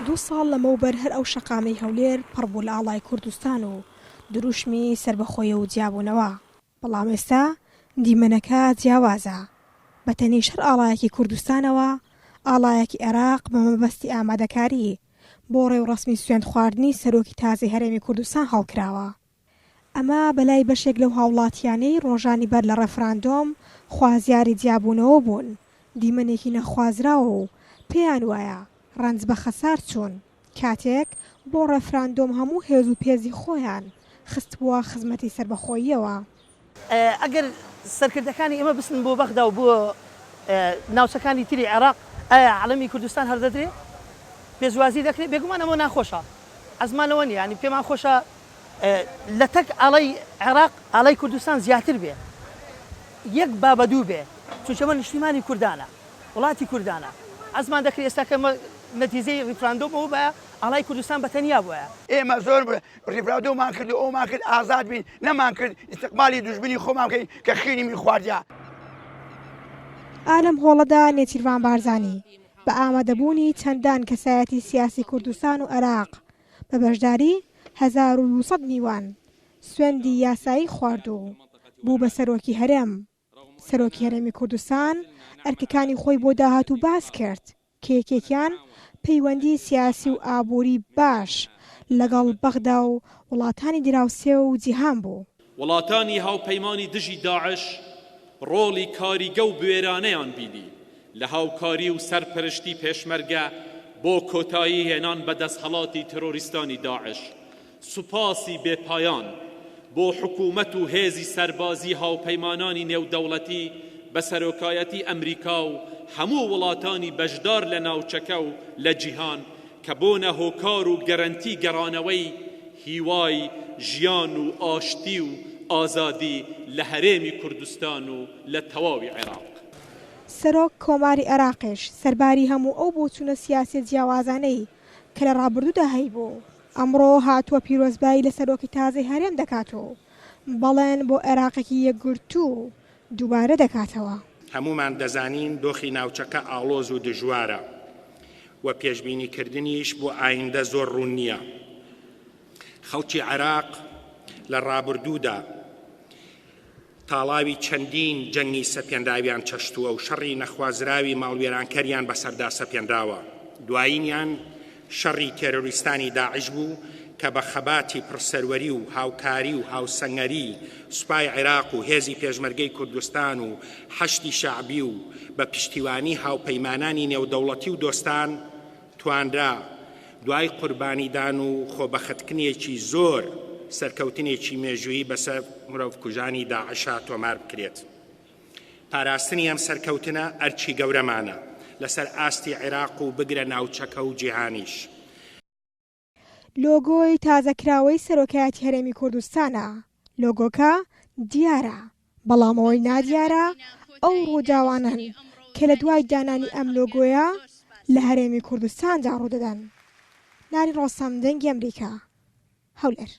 2 ساڵ لەمەوبەر هەر ئەو شەقامەی هەولێر پڕ بوو لە ئاڵای کوردستان و دروشمی سربەخۆیە و جیابوونەوە. بەڵام ئێستا دیمەنەکە جیاوازە. بەتەنیش هەر ئاڵایەکی کوردستانەوە ئاڵایەکی عێراق بە مەبەستی ئامادەکاری بۆ ڕێوڕەسمی سوێند خواردنی سەرۆکی تازەی هەرێمی کوردستان هەڵکراوە. ئەمە بەلای بەشێک لەو هاوڵاتیانەی ڕۆژانی بەر لە ڕەفراندۆم خوازیاری جیابوونەوە بوون، دیمەنێکی نەخوازراوە و پێیان وایە ڕەنج بە خەسار چوون کاتێک بۆ ڕەفراندۆم هەموو هێز و پێزی خۆیان خست بووە خزمەتی سربەخۆییەوە. ئەگەر سەرکردەکانی ئێمە بستن بۆ بەغدا و بۆ ناوچەکانی تری عێراق ئایا عەڵەمی کوردستان هەردەدرێت؟ پێشوازی دەکرێت؟ بێگومان ئەمە ناخۆشە، ئەزمانەوە نیە، ینی پێمان خۆشە لە تەک ئاڵای عێراق ئاڵای کوردستان زیاتر بێ، یەک بابەدوو بێ، چونکە ئەمە نیشتیمانی کوردانە، وڵاتی کوردانە. ئەزمان دەکرێت ئێستا کە نەتیجەی ڕیفراندۆمەوە بە ئاڵای کوردستان بەتەنیا بووە. ئێمە زۆر ڕیفراندۆمان کرد و ئەومان کرد ئازاد بین، نەمان کرد ئیستیقبالی دوژمنی خۆمان بکەین کە خینی می خواردیا. ئالەم هۆڵەدا نێچیروان بارزانی بە ئامادەبوونی چەندان کەسایەتی سیاسی کوردستان و عێراق بە بەشداری 1200 میوان سوێندی یاسایی خوارد و بوو بە سەرۆکی هەرێم. سەرۆکی هەرێمی کوردستان ئەرکەکانی خۆی بۆ داهاتوو باس کرد کە یەکێکیان پەیوەندی سیاسی و ئابووری باش لەگەڵ بەغدا و وڵاتانی دراوسێ و جیهان بوو. وڵاتانی هاوپەیمانی دژی داعش ڕۆڵی کاریگە و بوێرانەیان بینی لە هاوکاری و سەرپەرشتی پێشمەرگە بۆ کۆتایی هێنان بە دەستهەڵاتی تەرۆریستانی داعش. سوپاسی بێپایان بۆ حکوومەت و هێزی سەربازی هاوپەیمانانی نێودەوڵەتی بە سەرۆکایەتی ئەمریکا و هەموو وڵاتانی بەشدار لە ناوچەکە و لە جیهان کە بۆنە هۆکار و گەرانتی گەڕانەوەی هیوای ژیان و ئاشتی و ئازادی لە هەرێمی کوردستان و لە تەواوی عێراق. سەرۆک کۆماری عێراقیش سەرباری هەموو ئەو بۆچوونە سیاسی جیاوازانەی کە لە ڕابردوودا هەیبوو ئەمڕۆ هاتووە پیرۆزبایی لە سەرۆکی تازەی هەرێم دەکاتەوە، بەڵێن بۆ عێراقێکی یەکگرتوو دووبارە دەکاتەوە. هەمومان دەزانین دۆخی ناوچەکە ئاڵۆز و دژوارە و پێشبینیکردنیش بۆ ئایندە زۆر ڕوون نییە. خەڵکی عێراق لە ڕابردوودا تاڵاوی چەندین جەنگی سەپێنداویان چەشتووە و شەڕی نەخوازراوی ماڵوێرانکەریان بەسەردا سەپێنداوە. دوایینیان شەڕی تێرۆریستانی داعش بوو کە بە خەباتی پڕسەروەری و هاوکاری و هاوسەنگەری سوپای عێراق و هێزی پێشمەرگەی کوردستان و حەشتی شەعبی و بە پشتیوانی هاوپەیمانانی نێودەوڵەتی و دۆستان توانرا دوای قوربانیدان و خۆبەختکردنێکی زۆر سەرکەوتنێکی مێژوویی بەسەر مرۆڤکوژانی داعشا تۆمار بکرێت. پاراستنی ئەم سەرکەوتنە ئەرچی گەورەمانە لەسەر ئاستی عێراق و بگرە ناوچەکە و جیهانیش. لۆگۆی تازەکراوەی سەرۆکایەتی هەرێمی کوردستانە. لۆگۆکە دیارە، بەڵام ئەوەی نادیارە ئەو ڕووداوانن کە لە دوای دانانی ئەم لۆگۆیە لە هەرێمی کوردستاندا ڕوودەدەن. ناری ڕۆستەم دەنگی ئەمریکا، هەولێر.